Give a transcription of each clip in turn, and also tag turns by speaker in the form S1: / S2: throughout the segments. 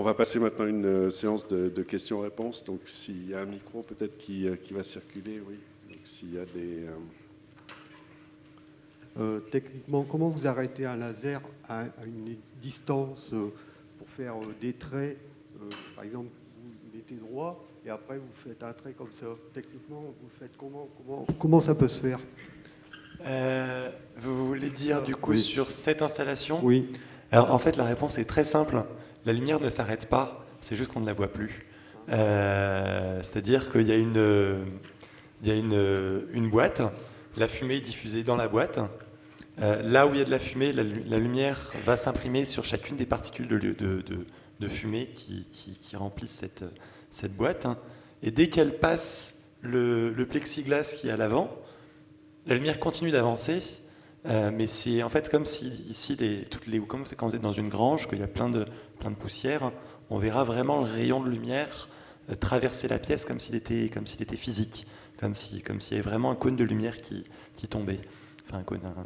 S1: on va passer maintenant à une séance de questions-réponses. Donc, s'il y a un micro peut-être qui va circuler, oui. Donc, s'il y a des...
S2: Techniquement, comment vous arrêtez un laser à une distance pour faire des traits par exemple, vous mettez droit et après vous faites un trait comme ça. Techniquement, vous faites comment ça peut se faire?
S3: Vous voulez dire du coup
S2: Oui.
S3: sur cette installation?
S2: Oui.
S3: Alors en fait la réponse est très simple. La lumière ne s'arrête pas, c'est juste qu'on ne la voit plus. C'est-à-dire qu'il y a une boîte, la fumée est diffusée dans la boîte. Là où il y a de la fumée, la lumière va s'imprimer sur chacune des particules de fumée qui remplissent cette boîte. Et dès qu'elle passe le plexiglas qui est à l'avant, la lumière continue d'avancer, mais c'est en fait comme si ici, comme c'est quand vous êtes dans une grange, qu'il y a plein de poussière, on verra vraiment le rayon de lumière traverser la pièce comme s'il était physique, comme s'il y avait vraiment un cône de lumière qui tombait. Enfin,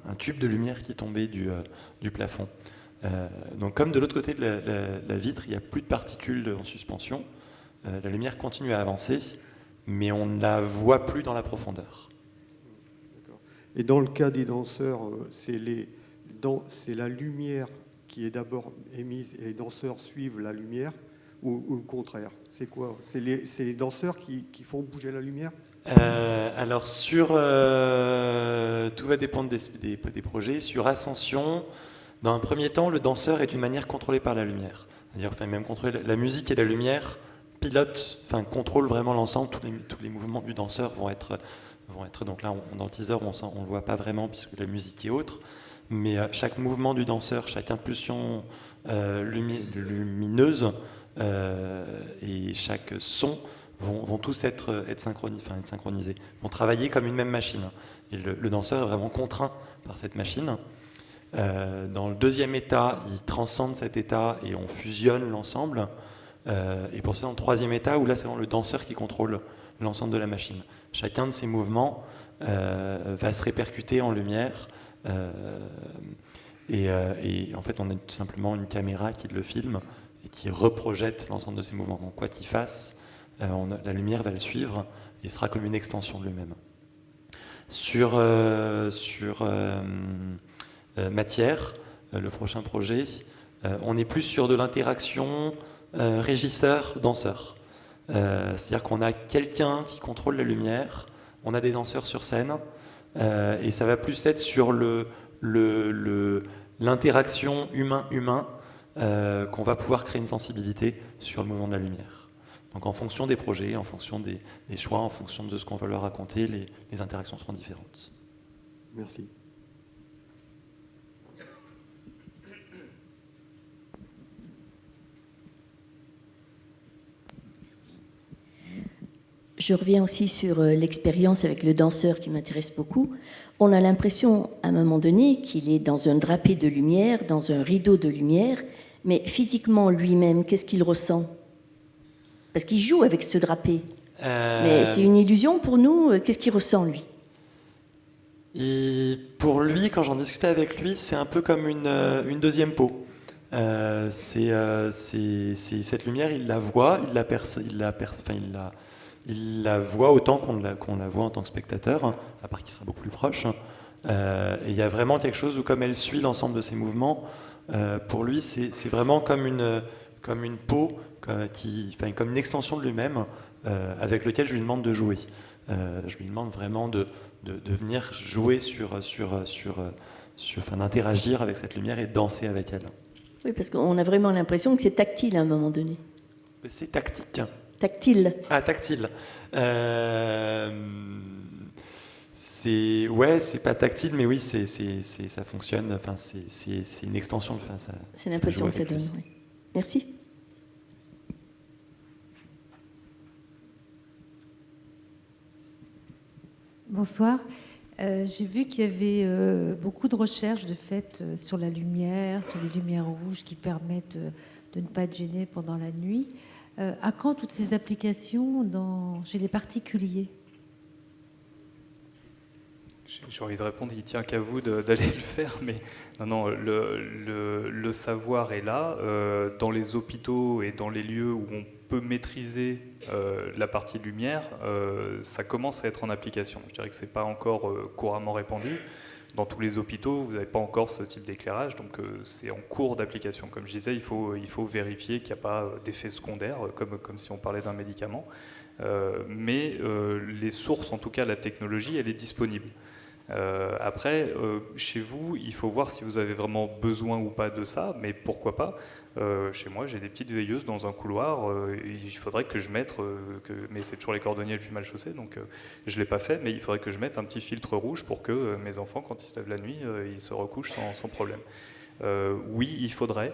S3: un tube de lumière qui tombait du plafond. Donc comme de l'autre côté de la vitre, il n'y a plus de particules en suspension, la lumière continue à avancer, mais on ne la voit plus dans la profondeur.
S2: Et dans le cas des danseurs, c'est la lumière qui est d'abord émise et les danseurs suivent la lumière, ou le contraire? C'est quoi? C'est les danseurs qui font bouger la lumière?
S3: Alors tout va dépendre des projets. Sur Ascension, dans un premier temps, le danseur est d'une manière contrôlée par la lumière. C'est-à-dire, même contrôler la musique et la lumière contrôle vraiment l'ensemble. Tous les mouvements du danseur vont être donc là, dans le teaser, on ne le voit pas vraiment puisque la musique est autre. Mais chaque mouvement du danseur, chaque impulsion lumineuse et chaque son vont tous être synchronisés, vont travailler comme une même machine. Et le danseur est vraiment contraint par cette machine. Dans le deuxième état, il transcende cet état et on fusionne l'ensemble. Et pour ça, dans le troisième état, où là, c'est vraiment le danseur qui contrôle l'ensemble de la machine. Chacun de ces mouvements va se répercuter en lumière. Et en fait, on a tout simplement une caméra qui le filme et qui reprojette l'ensemble de ces mouvements. Donc, quoi qu'il fasse, la lumière va le suivre et sera comme une extension de lui-même. Sur Matière, le prochain projet, on est plus sur de l'interaction régisseur-danseur. C'est-à-dire qu'on a quelqu'un qui contrôle la lumière, on a des danseurs sur scène, et ça va plus être sur l'interaction humain-humain qu'on va pouvoir créer une sensibilité sur le mouvement de la lumière. Donc en fonction des projets, en fonction des choix, en fonction de ce qu'on veut leur raconter, les interactions seront différentes.
S2: Merci.
S4: Je reviens aussi sur l'expérience avec le danseur qui m'intéresse beaucoup. On a l'impression, à un moment donné, qu'il est dans un drapé de lumière, dans un rideau de lumière, mais physiquement lui-même, qu'est-ce qu'il ressent? Parce qu'il joue avec ce drapé. Mais c'est une illusion pour nous. Qu'est-ce qu'il ressent, lui?
S3: Et pour lui, quand j'en discutais avec lui, c'est un peu comme une deuxième peau. C'est cette lumière, il la voit, il la voit autant qu'on la voit en tant que spectateur, à part qu'il sera beaucoup plus proche. Et il y a vraiment quelque chose où, comme elle suit l'ensemble de ses mouvements, pour lui, c'est vraiment comme une peau, comme une extension de lui-même, avec lequel je lui demande de jouer. Je lui demande vraiment de venir jouer d'interagir avec cette lumière et de danser avec elle.
S4: Oui, parce qu'on a vraiment l'impression que c'est tactile à un moment donné.
S3: C'est tactique.
S4: Tactile.
S3: Ah, tactile. C'est pas tactile, mais oui, ça fonctionne. Enfin, c'est une extension. Enfin,
S4: c'est l'impression que ça donne. Oui. Merci.
S5: Bonsoir. J'ai vu qu'il y avait beaucoup de recherches de fait sur la lumière, sur les lumières rouges qui permettent de ne pas être gêné pendant la nuit. À quand toutes ces applications chez les particuliers?
S6: J'ai envie de répondre, il tient qu'à vous d'aller le faire, mais non, le savoir est là. Dans les hôpitaux et dans les lieux où on peut maîtriser la partie lumière, ça commence à être en application. Je dirais que ce n'est pas encore couramment répandu. Dans tous les hôpitaux, vous n'avez pas encore ce type d'éclairage, donc c'est en cours d'application. Comme je disais, il faut vérifier qu'il n'y a pas d'effets secondaires, comme si on parlait d'un médicament. Mais les sources, en tout cas la technologie, elle est disponible. Après, chez vous, il faut voir si vous avez vraiment besoin ou pas de ça, mais pourquoi pas. Chez moi, j'ai des petites veilleuses dans un couloir, il faudrait que je mette, mais c'est toujours les cordonniers le plus mal chaussés, donc je ne l'ai pas fait, mais il faudrait que je mette un petit filtre rouge pour que mes enfants, quand ils se lèvent la nuit, ils se recouchent sans problème. Oui, il faudrait,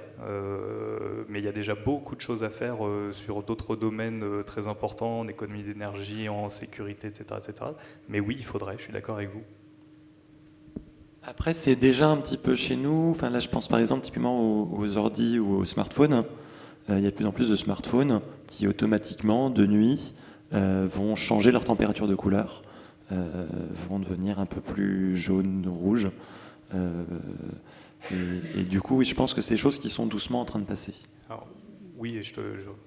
S6: mais il y a déjà beaucoup de choses à faire sur d'autres domaines très importants, en économie d'énergie, en sécurité, etc., etc. Mais oui, il faudrait, je suis d'accord avec vous.
S3: Après, c'est déjà un petit peu chez nous. Enfin, là, je pense par exemple typiquement aux ordi ou aux smartphones. Il y a de plus en plus de smartphones qui automatiquement, de nuit, vont changer leur température de couleur, vont devenir un peu plus jaune, rouge. Et du coup, oui, je pense que c'est des choses qui sont doucement en train de passer.
S6: Alors, oui, et je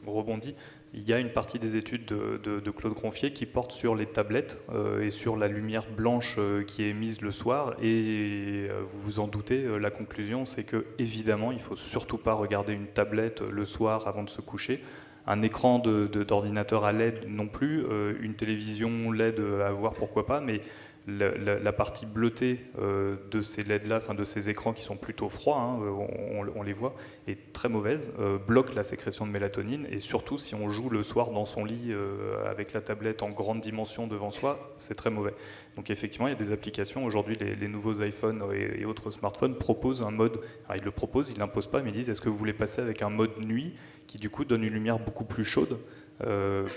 S6: rebondis. Il y a une partie des études de Claude Gronfier qui porte sur les tablettes et sur la lumière blanche qui est émise le soir. Et vous vous en doutez, la conclusion, c'est que évidemment, il ne faut surtout pas regarder une tablette le soir avant de se coucher. Un écran d'ordinateur à LED non plus, une télévision LED à voir, pourquoi pas, mais la partie bleutée de ces LED-là, enfin de ces écrans qui sont plutôt froids, hein, on les voit, est très mauvaise, bloque la sécrétion de mélatonine, et surtout si on joue le soir dans son lit avec la tablette en grande dimension devant soi, c'est très mauvais. Donc effectivement, il y a des applications. Aujourd'hui, les nouveaux iPhones et autres smartphones proposent un mode, alors ils le proposent, ils ne l'imposent pas, mais ils disent est-ce que vous voulez passer avec un mode nuit qui du coup donne une lumière beaucoup plus chaude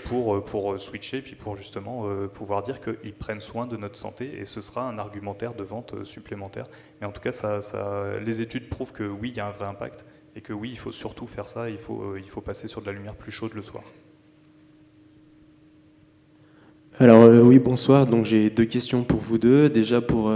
S6: pour switcher, puis pour justement pouvoir dire qu'ils prennent soin de notre santé, et ce sera un argumentaire de vente supplémentaire. Mais en tout cas, les études prouvent que oui, il y a un vrai impact, et que oui, il faut surtout faire ça, il faut passer sur de la lumière plus chaude le soir.
S7: Alors oui, bonsoir. Donc j'ai deux questions pour vous deux. Déjà pour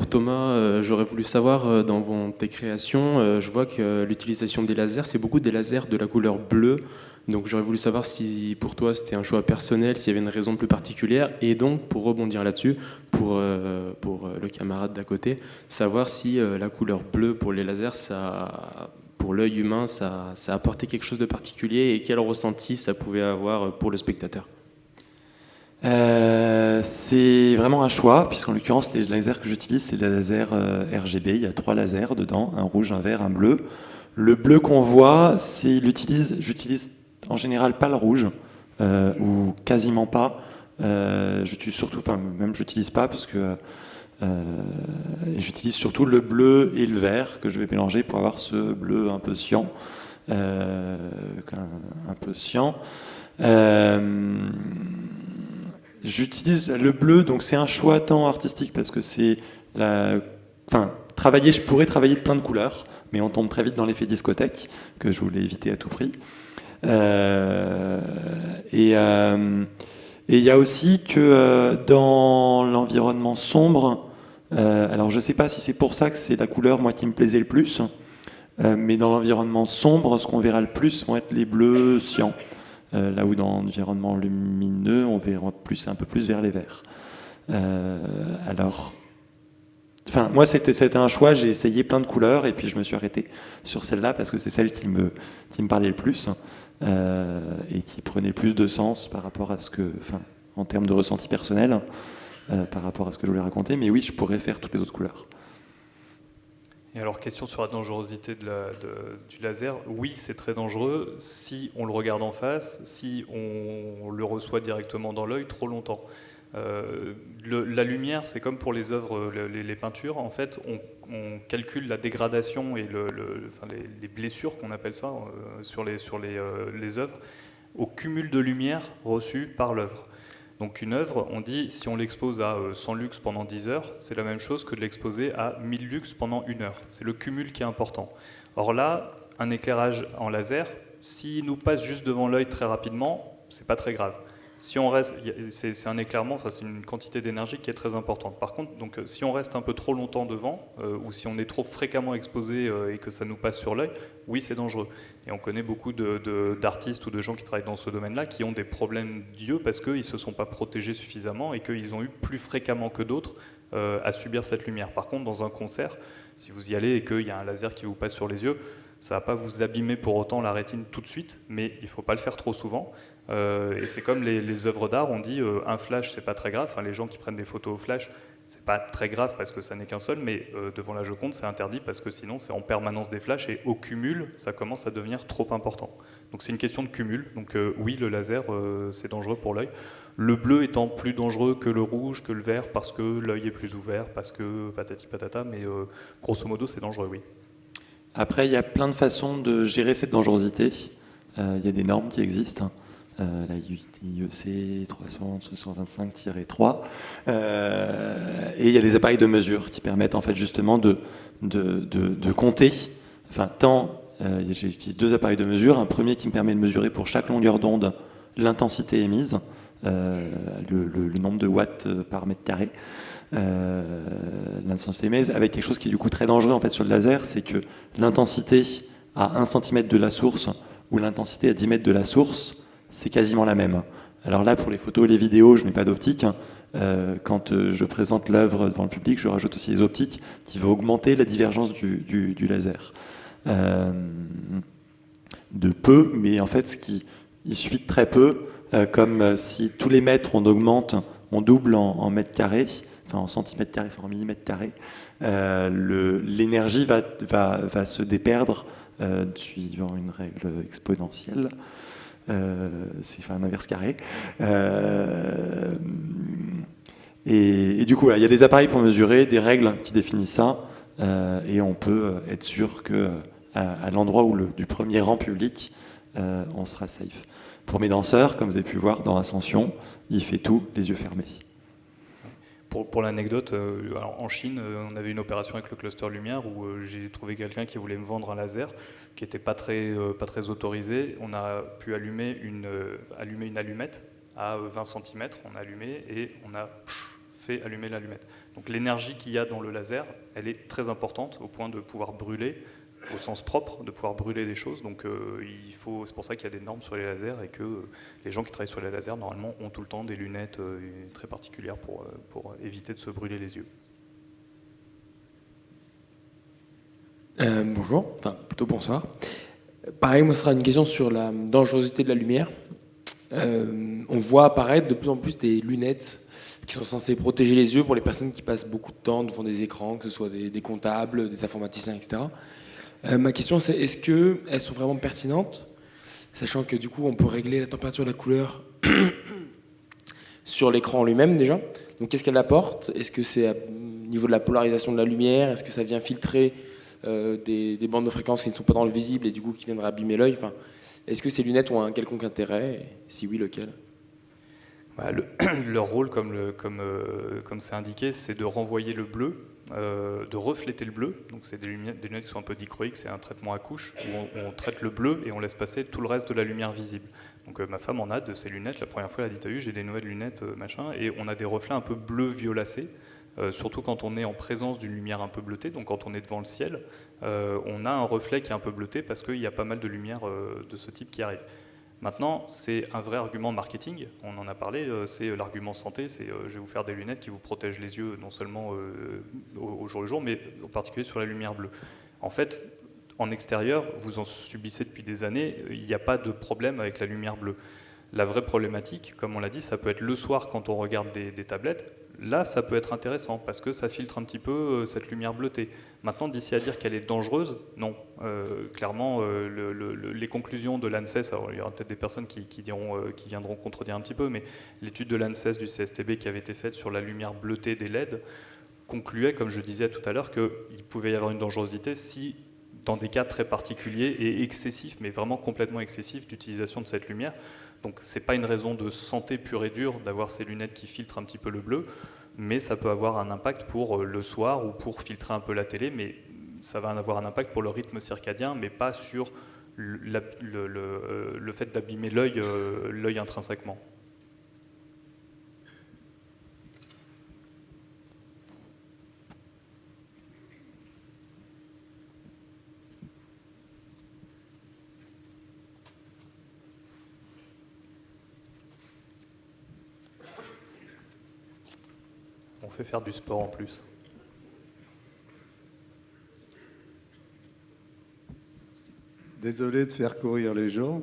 S7: Thomas, j'aurais voulu savoir dans tes créations, je vois que l'utilisation des lasers, c'est beaucoup des lasers de la couleur bleue. Donc j'aurais voulu savoir si pour toi c'était un choix personnel, s'il y avait une raison plus particulière. Et donc pour rebondir là-dessus, pour le camarade d'à côté, savoir si la couleur bleue pour les lasers, pour l'œil humain, ça apportait quelque chose de particulier, et quel ressenti ça pouvait avoir pour le spectateur.
S3: C'est vraiment un choix, puisqu'en l'occurrence, les lasers que j'utilise, c'est des lasers RGB. Il y a 3 lasers dedans, un rouge, un vert, un bleu. Le bleu qu'on voit, j'utilise en général pas le rouge, ou quasiment pas. J'utilise surtout, enfin même j'utilise pas, parce que j'utilise surtout le bleu et le vert que je vais mélanger pour avoir ce bleu un peu cyan. J'utilise le bleu, donc c'est un choix tant artistique parce que c'est je pourrais travailler de plein de couleurs, mais on tombe très vite dans l'effet discothèque que je voulais éviter à tout prix. Et il y a aussi que dans l'environnement sombre, alors je ne sais pas si c'est pour ça que c'est la couleur moi qui me plaisait le plus, mais dans l'environnement sombre, ce qu'on verra le plus vont être les bleus cyans. Là où dans l'environnement lumineux, on verra un peu plus vers les verts. Moi, c'était un choix, j'ai essayé plein de couleurs, et puis je me suis arrêté sur celle-là, parce que c'est celle qui me parlait le plus, et qui prenait le plus de sens par rapport à en termes de ressenti personnel, par rapport à ce que je voulais raconter. Mais oui, je pourrais faire toutes les autres couleurs.
S6: Et alors, question sur la dangerosité du laser. Oui, c'est très dangereux si on le regarde en face, si on le reçoit directement dans l'œil trop longtemps. La lumière, c'est comme pour les œuvres, les peintures. En fait, on calcule la dégradation et les blessures, qu'on appelle ça, sur les œuvres, au cumul de lumière reçue par l'œuvre. Donc une œuvre, on dit, si on l'expose à 100 lux pendant 10 heures, c'est la même chose que de l'exposer à 1000 lux pendant 1 heure. C'est le cumul qui est important. Or là, un éclairage en laser, s'il nous passe juste devant l'œil très rapidement, c'est pas très grave. Si on reste, c'est un éclairement, enfin, c'est une quantité d'énergie qui est très importante. Par contre, donc, si on reste un peu trop longtemps devant, ou si on est trop fréquemment exposé et que ça nous passe sur l'œil, oui, c'est dangereux. Et on connaît beaucoup d'artistes ou de gens qui travaillent dans ce domaine-là qui ont des problèmes d'yeux parce qu'ils ne se sont pas protégés suffisamment et qu'ils ont eu plus fréquemment que d'autres à subir cette lumière. Par contre, dans un concert, si vous y allez et qu'il y a un laser qui vous passe sur les yeux, ça ne va pas vous abîmer pour autant la rétine tout de suite, mais il ne faut pas le faire trop souvent. Et c'est comme les œuvres d'art, on dit un flash, c'est pas très grave. Enfin, les gens qui prennent des photos au flash, c'est pas très grave parce que ça n'est qu'un seul, mais devant la Joconde, c'est interdit parce que sinon c'est en permanence des flashs et au cumul, ça commence à devenir trop important. Donc c'est une question de cumul. Donc oui, le laser, c'est dangereux pour l'œil. Le bleu étant plus dangereux que le rouge, que le vert, parce que l'œil est plus ouvert, parce que patati patata, mais grosso modo, c'est dangereux, oui.
S3: Après, il y a plein de façons de gérer cette dangerosité. Il y a des normes qui existent. La IEC 300-225-3. Et il y a des appareils de mesure qui permettent en fait justement de compter. Enfin, j'utilise 2 appareils de mesure. Un premier qui me permet de mesurer pour chaque longueur d'onde l'intensité émise, le nombre de watts par mètre carré. L'intensité émise, avec quelque chose qui est du coup très dangereux en fait sur le laser, c'est que l'intensité à 1 cm de la source ou l'intensité à 10 mètres de la source, c'est quasiment la même. Alors là, pour les photos et les vidéos, je mets pas d'optique. Quand je présente l'œuvre devant le public, je rajoute aussi les optiques qui vont augmenter la divergence du laser. De peu, mais en fait, il suffit de très peu, comme si tous les mètres on augmente, on double en mètres carrés, enfin en centimètres carrés, enfin en millimètres carrés, l'énergie va se déperdre suivant une règle exponentielle. C'est un inverse carré. Et du coup, il y a des appareils pour mesurer, des règles qui définissent ça, et on peut être sûr que à l'endroit du premier rang public, on sera safe. Pour mes danseurs, comme vous avez pu voir dans Ascension, il fait tout les yeux fermés.
S6: Pour l'anecdote, en Chine, on avait une opération avec le cluster lumière où j'ai trouvé quelqu'un qui voulait me vendre un laser qui n'était pas très autorisé. On a pu allumer une allumette à 20 cm, on a allumé et on a fait allumer l'allumette. Donc l'énergie qu'il y a dans le laser, elle est très importante au point de pouvoir brûler, au sens propre, de pouvoir brûler des choses. Donc c'est pour ça qu'il y a des normes sur les lasers et que les gens qui travaillent sur les lasers, normalement, ont tout le temps des lunettes très particulières pour éviter de se brûler les yeux.
S8: Bonjour, enfin plutôt bonsoir. Pareil, moi ce sera une question sur la dangerosité de la lumière. On voit apparaître de plus en plus des lunettes qui sont censées protéger les yeux pour les personnes qui passent beaucoup de temps devant des écrans, que ce soit des comptables, des informaticiens, etc. Ma question c'est, est-ce qu'elles sont vraiment pertinentes, sachant que du coup on peut régler la température et la couleur sur l'écran lui-même déjà. Donc qu'est-ce qu'elle apporte? Est-ce que c'est au niveau de la polarisation de la lumière? Est-ce que ça vient filtrer des bandes de fréquences qui ne sont pas dans le visible et du coup qui viendraient abîmer l'œil? Enfin, est-ce que ces lunettes ont un quelconque intérêt? Et si oui, lequel?
S6: Leur rôle, comme c'est indiqué, c'est de renvoyer le bleu, de refléter le bleu. Donc c'est des lunettes qui sont un peu dichroïques, c'est un traitement à couche où on traite le bleu et on laisse passer tout le reste de la lumière visible. Donc ma femme en a de ces lunettes. La première fois, elle a dit t'as vu, j'ai des nouvelles lunettes, machin, et on a des reflets un peu bleu violacé. Surtout quand on est en présence d'une lumière un peu bleutée, donc quand on est devant le ciel, on a un reflet qui est un peu bleuté parce qu'il y a pas mal de lumière de ce type qui arrive. Maintenant, c'est un vrai argument marketing, on en a parlé, c'est l'argument santé, c'est je vais vous faire des lunettes qui vous protègent les yeux non seulement au jour le jour, mais en particulier sur la lumière bleue. En fait, en extérieur, vous en subissez depuis des années, il n'y a pas de problème avec la lumière bleue. La vraie problématique, comme on l'a dit, ça peut être le soir quand on regarde des tablettes. Là, ça peut être intéressant parce que ça filtre un petit peu cette lumière bleutée. Maintenant, d'ici à dire qu'elle est dangereuse, non. Clairement, les conclusions de l'ANSES, alors il y aura peut-être des personnes qui viendront contredire un petit peu, mais l'étude de l'ANSES du CSTB qui avait été faite sur la lumière bleutée des LED concluait, comme je disais tout à l'heure, qu'il pouvait y avoir une dangerosité si, dans des cas très particuliers et excessifs, mais vraiment complètement excessifs d'utilisation de cette lumière. Donc ce n'est pas une raison de santé pure et dure d'avoir ces lunettes qui filtrent un petit peu le bleu, mais ça peut avoir un impact pour le soir ou pour filtrer un peu la télé, mais ça va avoir un impact pour le rythme circadien, mais pas sur le fait d'abîmer l'œil intrinsèquement. fait faire du sport en plus.
S9: Désolé de faire courir les gens.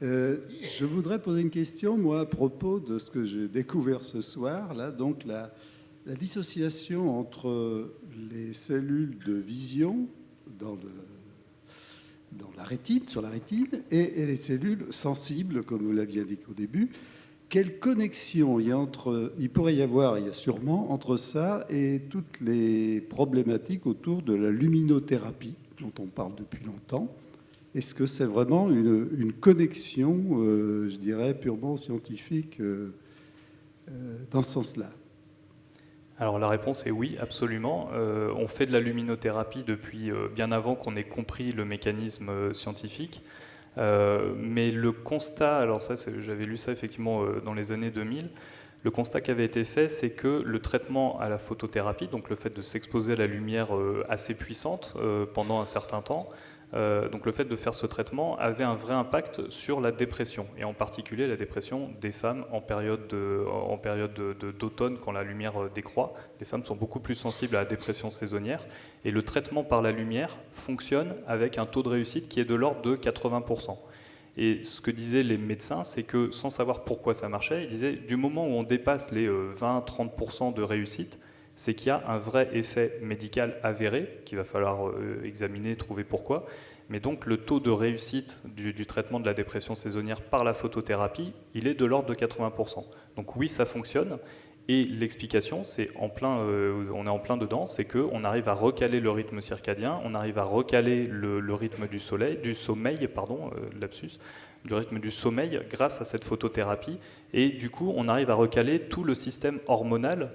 S9: Je voudrais poser une question, moi, à propos de ce que j'ai découvert ce soir, là, donc la dissociation entre les cellules de vision dans la rétine, sur la rétine, et les cellules sensibles, comme vous l'aviez dit au début. Quelle connexion il pourrait y avoir, il y a sûrement, entre ça et toutes les problématiques autour de la luminothérapie, dont on parle depuis longtemps? Est-ce que c'est vraiment une connexion, je dirais, purement scientifique dans ce sens-là?
S6: Alors la réponse est oui, absolument. On fait de la luminothérapie depuis bien avant qu'on ait compris le mécanisme scientifique. Mais le constat, alors ça, j'avais lu ça effectivement dans les années 2000, le constat qui avait été fait, c'est que le traitement à la photothérapie, donc le fait de s'exposer à la lumière assez puissante pendant un certain temps, donc le fait de faire ce traitement avait un vrai impact sur la dépression, et en particulier la dépression des femmes en période d'automne, quand la lumière décroît. Les femmes sont beaucoup plus sensibles à la dépression saisonnière, et le traitement par la lumière fonctionne avec un taux de réussite qui est de l'ordre de 80%. Et ce que disaient les médecins, c'est que sans savoir pourquoi ça marchait, ils disaient du moment où on dépasse les 20-30% de réussite, c'est qu'il y a un vrai effet médical avéré, qu'il va falloir examiner, trouver pourquoi. Mais donc le taux de réussite du traitement de la dépression saisonnière par la photothérapie, il est de l'ordre de 80%. Donc oui, ça fonctionne. Et l'explication, c'est on est en plein dedans, c'est qu'on arrive à recaler le rythme circadien, on arrive à recaler le rythme du sommeil, du rythme du sommeil grâce à cette photothérapie. Et du coup, on arrive à recaler tout le système hormonal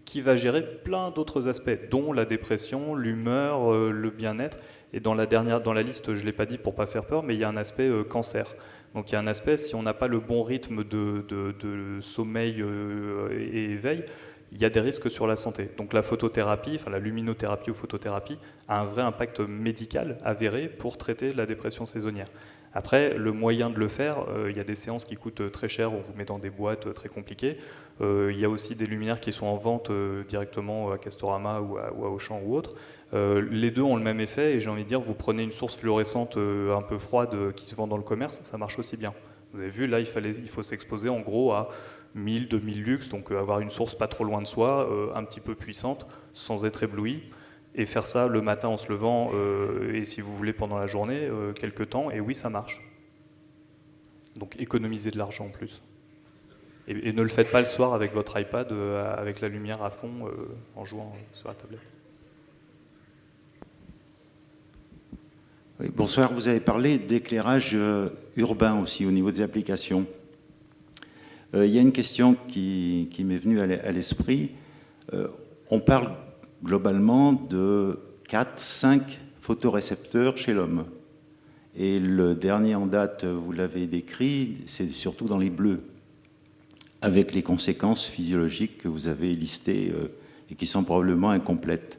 S6: qui va gérer plein d'autres aspects, dont la dépression, l'humeur, le bien-être. Et dans la liste, je ne l'ai pas dit pour ne pas faire peur, mais il y a un aspect cancer. Donc il y a un aspect, si on n'a pas le bon rythme de sommeil et éveil, il y a des risques sur la santé. Donc la photothérapie, enfin la luminothérapie ou photothérapie, a un vrai impact médical avéré pour traiter la dépression saisonnière. Après, le moyen de le faire, il y a des séances qui coûtent très cher, on vous met dans des boîtes très compliquées. Il y a aussi des luminaires qui sont en vente directement à Castorama ou à Auchan ou autre. Les deux ont le même effet, et j'ai envie de dire, vous prenez une source fluorescente un peu froide qui se vend dans le commerce, ça marche aussi bien. Vous avez vu, là, il faut s'exposer en gros à 1000, 2000 lux, donc avoir une source pas trop loin de soi, un petit peu puissante, sans être ébloui, et faire ça le matin en se levant, et si vous voulez pendant la journée, quelques temps, et oui, ça marche. Donc économisez de l'argent en plus. Et ne le faites pas le soir avec votre iPad, avec la lumière à fond, en jouant sur la tablette.
S10: Oui, bonsoir, vous avez parlé d'éclairage urbain aussi au niveau des applications. Il y a une question qui m'est venue à l'esprit. On parle globalement de 4-5 photorécepteurs chez l'homme. Et le dernier en date, vous l'avez décrit, c'est surtout dans les bleus, avec les conséquences physiologiques que vous avez listées et qui sont probablement incomplètes.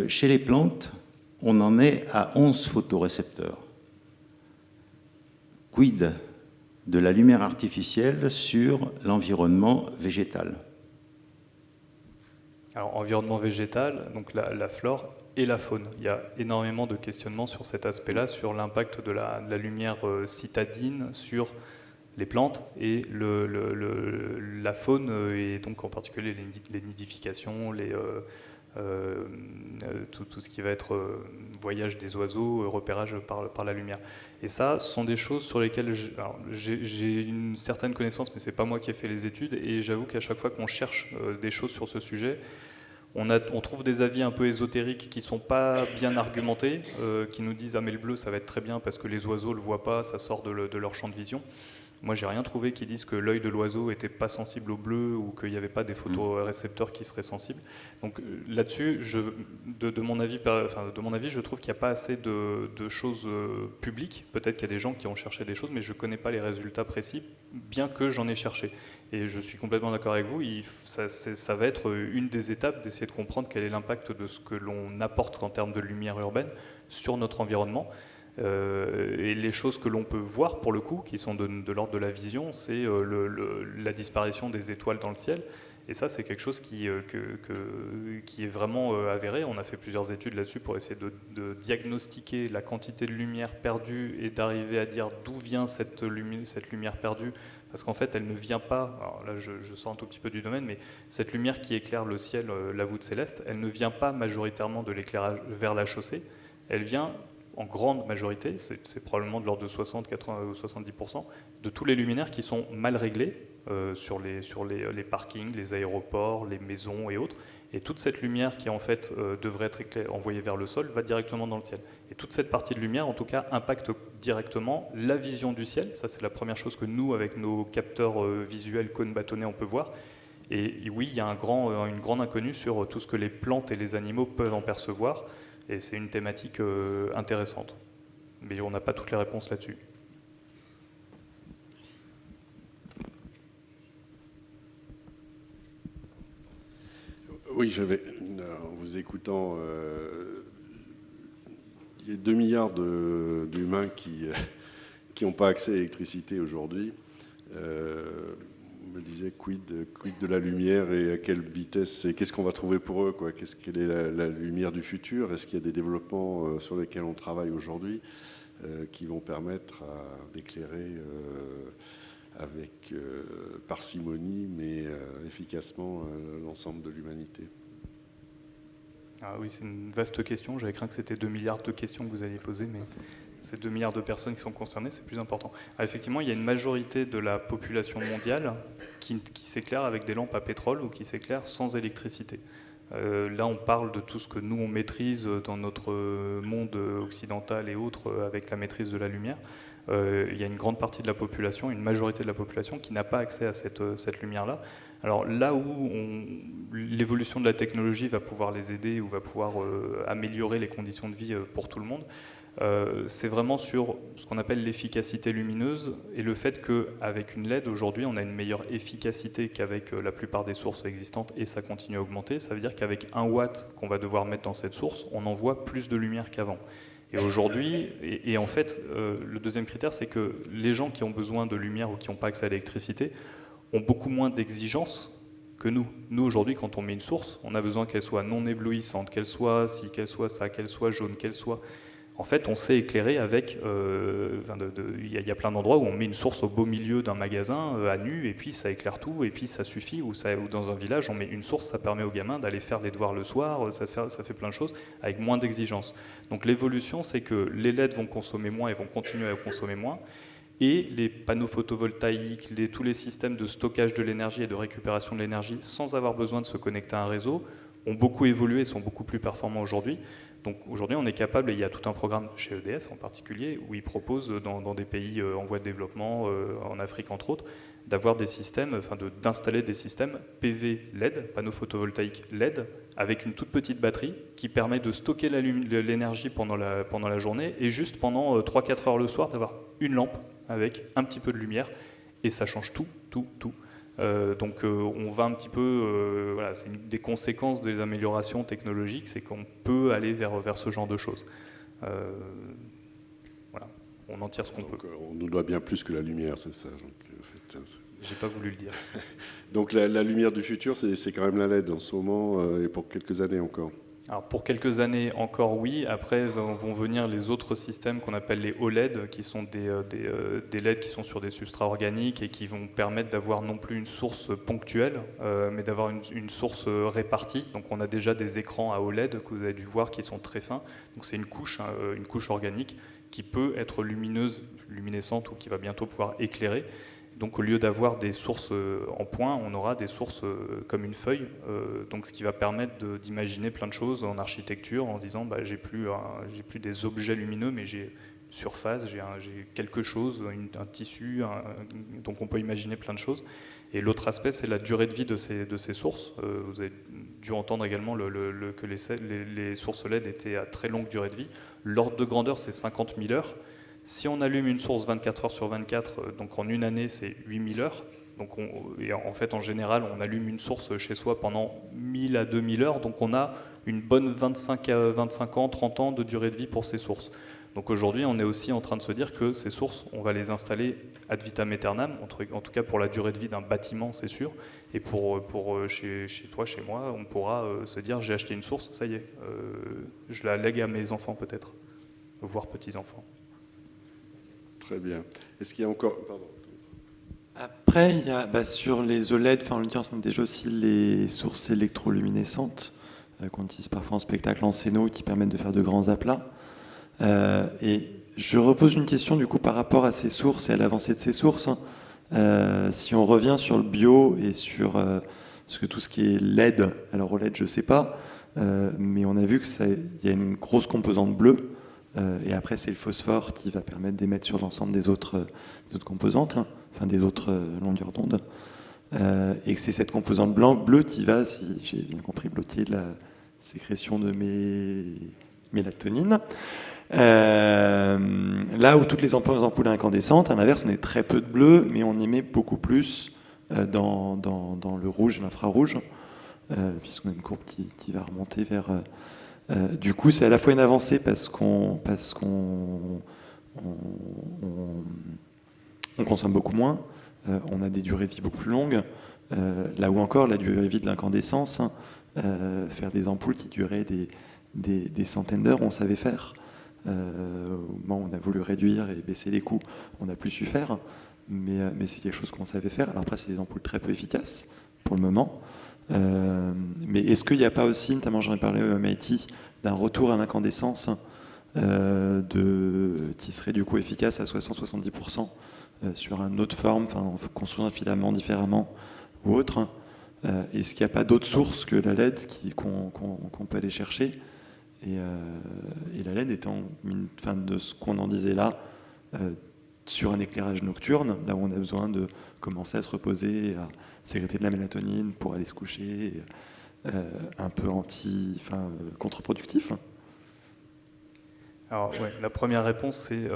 S10: Chez les plantes, on en est à 11 photorécepteurs. Quid de la lumière artificielle sur l'environnement végétal?
S6: Alors, environnement végétal, donc la flore et la faune. Il y a énormément de questionnements sur cet aspect-là, sur l'impact de la lumière citadine sur les plantes et la faune, et donc en particulier les nidifications, tout ce qui va être voyage des oiseaux, repérage par la lumière. Et ça, ce sont des choses sur lesquelles j'ai une certaine connaissance, mais c'est pas moi qui ai fait les études, et j'avoue qu'à chaque fois qu'on cherche des choses sur ce sujet, on trouve des avis un peu ésotériques qui sont pas bien argumentés, qui nous disent « Ah mais le bleu, ça va être très bien parce que les oiseaux le voient pas, ça sort de leur champ de vision ». Moi, j'ai rien trouvé qui disent que l'œil de l'oiseau était pas sensible au bleu ou qu'il n'y avait pas des photorécepteurs qui seraient sensibles. Donc là-dessus, de mon avis, je trouve qu'il n'y a pas assez de choses publiques. Peut-être qu'il y a des gens qui ont cherché des choses, mais je ne connais pas les résultats précis, bien que j'en ai cherché. Et je suis complètement d'accord avec vous, ça va être une des étapes d'essayer de comprendre quel est l'impact de ce que l'on apporte en termes de lumière urbaine sur notre environnement. Et les choses que l'on peut voir, pour le coup, qui sont de l'ordre de la vision, c'est la disparition des étoiles dans le ciel. Et ça, c'est quelque chose qui est vraiment avéré. On a fait plusieurs études là-dessus pour essayer de diagnostiquer la quantité de lumière perdue et d'arriver à dire d'où vient cette lumière perdue. Parce qu'en fait, elle ne vient pas, alors là je sors un tout petit peu du domaine, mais cette lumière qui éclaire le ciel, la voûte céleste, elle ne vient pas majoritairement de l'éclairage vers la chaussée, elle vient en grande majorité, c'est probablement de l'ordre de 60, 80 ou 70%, de tous les luminaires qui sont mal réglés sur les parkings, les aéroports, les maisons et autres. Et toute cette lumière qui en fait devrait être envoyée vers le sol va directement dans le ciel. Et toute cette partie de lumière en tout cas impacte directement la vision du ciel. Ça c'est la première chose que nous avec nos capteurs visuels cône bâtonnet on peut voir. Et oui, il y a une grande inconnue sur tout ce que les plantes et les animaux peuvent en percevoir. Et c'est une thématique intéressante. Mais on n'a pas toutes les réponses là-dessus.
S1: Oui, en vous écoutant, il y a 2 milliards d'humains qui n'ont pas accès à l'électricité aujourd'hui. On me disait quid de la lumière et à quelle vitesse et qu'est-ce qu'on va trouver pour eux, quoi. Quelle est la lumière du futur? Est-ce qu'il y a des développements sur lesquels on travaille aujourd'hui qui vont permettre d'éclairer avec parcimonie mais efficacement l'ensemble de l'humanité?
S6: Ah oui, c'est une vaste question. J'avais craint que c'était 2 milliards de questions que vous alliez poser, mais c'est 2 milliards de personnes qui sont concernées, c'est plus important. Alors effectivement, il y a une majorité de la population mondiale qui s'éclaire avec des lampes à pétrole ou qui s'éclaire sans électricité. Là, on parle de tout ce que nous, on maîtrise dans notre monde occidental et autres avec la maîtrise de la lumière. Il y a une grande partie de la population, une majorité de la population qui n'a pas accès à cette lumière-là. Alors là où l'évolution de la technologie va pouvoir les aider ou va pouvoir améliorer les conditions de vie pour tout le monde, c'est vraiment sur ce qu'on appelle l'efficacité lumineuse et le fait qu'avec une LED, aujourd'hui, on a une meilleure efficacité qu'avec la plupart des sources existantes et ça continue à augmenter. Ça veut dire qu'avec 1 watt qu'on va devoir mettre dans cette source, on envoie plus de lumière qu'avant. Et aujourd'hui, et en fait, le deuxième critère, c'est que les gens qui ont besoin de lumière ou qui n'ont pas accès à l'électricité ont beaucoup moins d'exigences que nous. Nous, aujourd'hui, quand on met une source, on a besoin qu'elle soit non éblouissante, qu'elle soit ci, qu'elle soit ça, qu'elle soit jaune, qu'elle soit... En fait, on sait éclairer avec... Il y a plein d'endroits où on met une source au beau milieu d'un magasin à nu, et puis ça éclaire tout, et puis ça suffit. Ou dans un village, on met une source, ça permet aux gamins d'aller faire les devoirs le soir, ça fait plein de choses, avec moins d'exigences. Donc l'évolution, c'est que les LED vont consommer moins et vont continuer à consommer moins, et les panneaux photovoltaïques, tous les systèmes de stockage de l'énergie et de récupération de l'énergie, sans avoir besoin de se connecter à un réseau, ont beaucoup évolué et sont beaucoup plus performants aujourd'hui. Donc aujourd'hui, on est capable, et il y a tout un programme chez EDF en particulier, où ils proposent dans des pays en voie de développement, en Afrique entre autres, d'avoir des systèmes, d'installer des systèmes PV LED, panneaux photovoltaïques LED, avec une toute petite batterie qui permet de stocker l'énergie pendant la journée et juste pendant 3-4 heures le soir d'avoir une lampe avec un petit peu de lumière et ça change tout. Donc on va un petit peu, voilà, c'est une des conséquences des améliorations technologiques, c'est qu'on peut aller vers ce genre de choses. Voilà, on en tire ce qu'on peut.
S1: On nous doit bien plus que la lumière, c'est ça. Donc, en fait,
S6: j'ai pas voulu le dire.
S1: Donc la lumière du futur, c'est quand même la LED en ce moment et pour quelques années encore.
S6: Alors pour quelques années encore, oui. Après vont venir les autres systèmes qu'on appelle les OLED, qui sont des LED qui sont sur des substrats organiques et qui vont permettre d'avoir non plus une source ponctuelle, mais d'avoir une source répartie. Donc on a déjà des écrans à OLED que vous avez dû voir qui sont très fins. Donc c'est une couche organique qui peut être luminescente ou qui va bientôt pouvoir éclairer. Donc au lieu d'avoir des sources en point, on aura des sources comme une feuille, donc ce qui va permettre d'imaginer plein de choses en architecture en se disant j'ai plus des objets lumineux, mais j'ai une surface, j'ai quelque chose, un tissu, donc on peut imaginer plein de choses. Et l'autre aspect, c'est la durée de vie de ces sources. Vous avez dû entendre également que les sources LED étaient à très longue durée de vie. L'ordre de grandeur, c'est 50 000 heures. Si on allume une source 24 heures sur 24, donc en une année, c'est 8000 heures. Donc et en fait, en général, on allume une source chez soi pendant 1000 à 2000 heures. Donc on a une bonne 25 ans, 30 ans de durée de vie pour ces sources. Donc aujourd'hui, on est aussi en train de se dire que ces sources, on va les installer ad vitam aeternam, en tout cas pour la durée de vie d'un bâtiment, c'est sûr. Et pour chez toi, chez moi, on pourra se dire j'ai acheté une source, ça y est, je la lègue à mes enfants peut-être, voire petits-enfants.
S1: Très bien. Est-ce qu'il y a encore... Pardon.
S3: Après, il y a sur les OLED, en l'occurrence, on a déjà aussi les sources électroluminescentes qu'on utilise parfois en spectacle en scéno qui permettent de faire de grands aplats. Et je repose une question du coup par rapport à ces sources et à l'avancée de ces sources. Si on revient sur le bio et sur tout ce qui est LED, alors OLED je ne sais pas, mais on a vu qu'il y a une grosse composante bleue, et après c'est le phosphore qui va permettre d'émettre sur l'ensemble des autres composantes, enfin des autres longueurs d'onde, et que c'est cette composante bleue qui va, si j'ai bien compris, bloquer la sécrétion de mélatonine. Là où toutes les ampoules incandescentes, à l'inverse, on est très peu de bleu, mais on émet beaucoup plus dans le rouge et l'infrarouge, puisqu'on a une courbe qui va remonter vers... du coup, c'est à la fois une avancée parce qu'on consomme beaucoup moins, on a des durées de vie beaucoup plus longues, là où encore la durée de vie de l'incandescence, faire des ampoules qui duraient des centaines d'heures, on savait faire. Au moment où on a voulu réduire et baisser les coûts, on n'a plus su faire, mais c'est quelque chose qu'on savait faire. Alors après, c'est des ampoules très peu efficaces pour le moment. Mais est-ce qu'il n'y a pas aussi, notamment j'en ai parlé au MIT, d'un retour à l'incandescence qui serait du coup efficace à 60-70% sur une autre forme, en construisant un filament différemment ou autre. Est-ce qu'il n'y a pas d'autres sources que la LED qu'on peut aller chercher? Et la LED étant, de ce qu'on en disait là, sur un éclairage nocturne, là où on a besoin de commencer à se reposer, à sécréter de la mélatonine pour aller se coucher, un peu contre-productif.
S6: Alors, la première réponse, c'est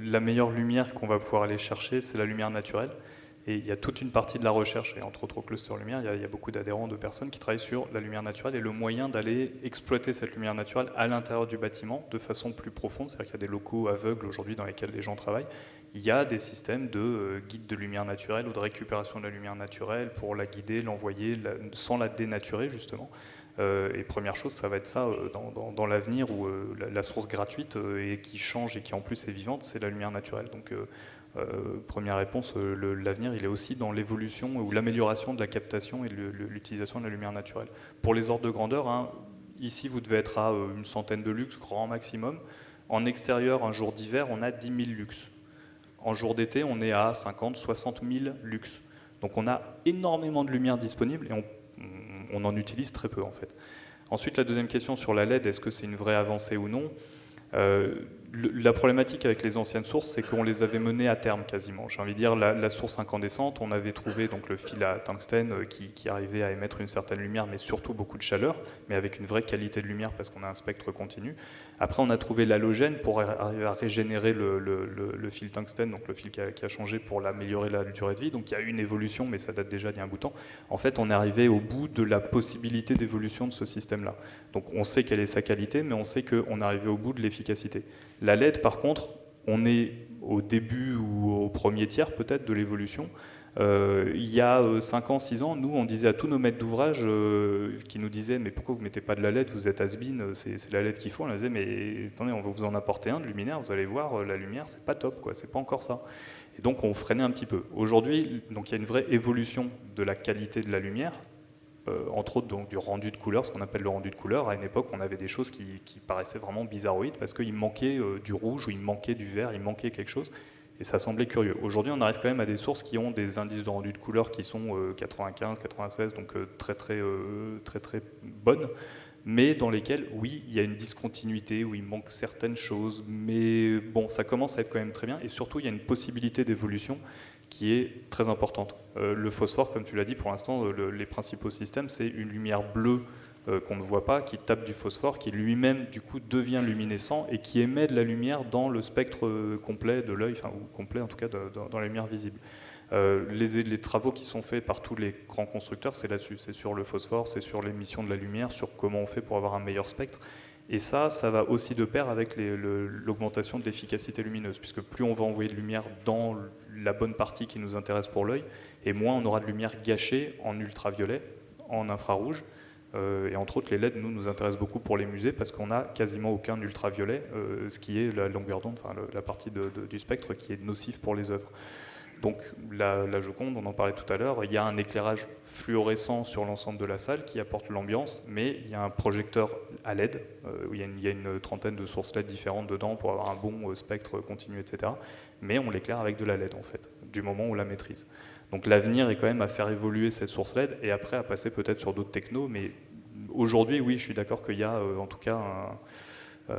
S6: la meilleure lumière qu'on va pouvoir aller chercher, c'est la lumière naturelle. Et il y a toute une partie de la recherche, et entre autres au cluster lumière, il y a beaucoup d'adhérents, de personnes qui travaillent sur la lumière naturelle et le moyen d'aller exploiter cette lumière naturelle à l'intérieur du bâtiment de façon plus profonde. C'est-à-dire qu'il y a des locaux aveugles aujourd'hui dans lesquels les gens travaillent. Il y a des systèmes de guide de lumière naturelle ou de récupération de la lumière naturelle pour la guider, l'envoyer, sans la dénaturer justement. Et première chose, ça va être ça dans l'avenir où la source gratuite et qui change et qui en plus est vivante, c'est la lumière naturelle. Donc première réponse, l'avenir il est aussi dans l'évolution ou l'amélioration de la captation et l'utilisation de la lumière naturelle. Pour les ordres de grandeur, ici vous devez être à une centaine de lux, grand maximum. En extérieur, un jour d'hiver, on a 10 000 lux. En jour d'été, on est à 50, 60 000 lux. Donc on a énormément de lumière disponible et on en utilise très peu en fait. Ensuite, la deuxième question sur la LED, est-ce que c'est une vraie avancée ou non ? La problématique avec les anciennes sources, c'est qu'on les avait menées à terme quasiment. J'ai envie de dire, la source incandescente, on avait trouvé donc le fil à tungstène qui arrivait à émettre une certaine lumière, mais surtout beaucoup de chaleur, mais avec une vraie qualité de lumière parce qu'on a un spectre continu. Après, on a trouvé l'halogène pour arriver à régénérer le fil tungstène, donc le fil qui a changé pour l'améliorer la durée de vie. Donc il y a eu une évolution, mais ça date déjà d'il y a un bout de temps. En fait, on est arrivé au bout de la possibilité d'évolution de ce système-là. Donc on sait quelle est sa qualité, mais on sait qu'on est arrivé au bout de l'efficacité. La LED, par contre, on est au début ou au premier tiers peut-être de l'évolution. Il y a 5 ans, 6 ans, nous, on disait à tous nos maîtres d'ouvrage qui nous disaient « mais pourquoi vous ne mettez pas de la LED, vous êtes has-been, c'est la LED qu'il faut ». On leur disait « mais attendez, on va vous en apporter un de luminaire, vous allez voir, la lumière, c'est pas top, quoi, c'est pas encore ça ». Et donc on freinait un petit peu. Aujourd'hui, donc il y a une vraie évolution de la qualité de la lumière, entre autres donc, du rendu de couleur, ce qu'on appelle le rendu de couleur. À une époque, on avait des choses qui paraissaient vraiment bizarroïdes parce qu'il manquait du rouge ou il manquait du vert, il manquait quelque chose. Et ça semblait curieux. Aujourd'hui, on arrive quand même à des sources qui ont des indices de rendu de couleur qui sont 95, 96, donc très bonnes, mais dans lesquelles, oui, il y a une discontinuité, où il manque certaines choses, mais bon, ça commence à être quand même très bien. Et surtout, il y a une possibilité d'évolution qui est très importante. Le phosphore, comme tu l'as dit, pour l'instant, les principaux systèmes, c'est une lumière bleue qu'on ne voit pas, qui tape du phosphore, qui lui-même, du coup, devient luminescent et qui émet de la lumière dans le spectre complet de l'œil, enfin, ou complet en tout cas dans la lumière visible. Les travaux qui sont faits par tous les grands constructeurs, c'est là-dessus, c'est sur le phosphore, c'est sur l'émission de la lumière, sur comment on fait pour avoir un meilleur spectre. Et ça va aussi de pair avec l'augmentation de l'efficacité lumineuse, puisque plus on va envoyer de lumière dans la bonne partie qui nous intéresse pour l'œil, et moins on aura de lumière gâchée en ultraviolet, en infrarouge. Et entre autres, les LED nous intéressent beaucoup pour les musées parce qu'on n'a quasiment aucun ultraviolet, ce qui est la longueur d'onde, enfin la partie du spectre qui est nocif pour les œuvres. Donc la Joconde, on en parlait tout à l'heure, il y a un éclairage fluorescent sur l'ensemble de la salle qui apporte l'ambiance, mais il y a un projecteur à LED, où il y a une trentaine de sources LED différentes dedans pour avoir un bon spectre continu, etc. Mais on l'éclaire avec de la LED en fait, du moment où on la maîtrise. Donc l'avenir est quand même à faire évoluer cette source LED et après à passer peut-être sur d'autres technos, mais aujourd'hui, oui, je suis d'accord qu'il y a en tout cas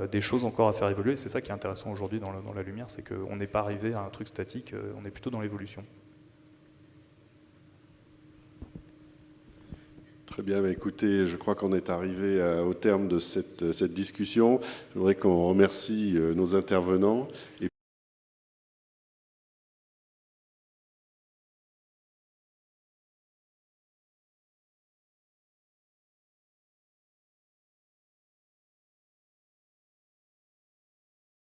S6: des choses encore à faire évoluer. C'est ça qui est intéressant aujourd'hui dans la lumière, c'est qu'on n'est pas arrivé à un truc statique, on est plutôt dans l'évolution.
S1: Très bien, écoutez, je crois qu'on est arrivé au terme de cette discussion. Je voudrais qu'on remercie nos intervenants. Et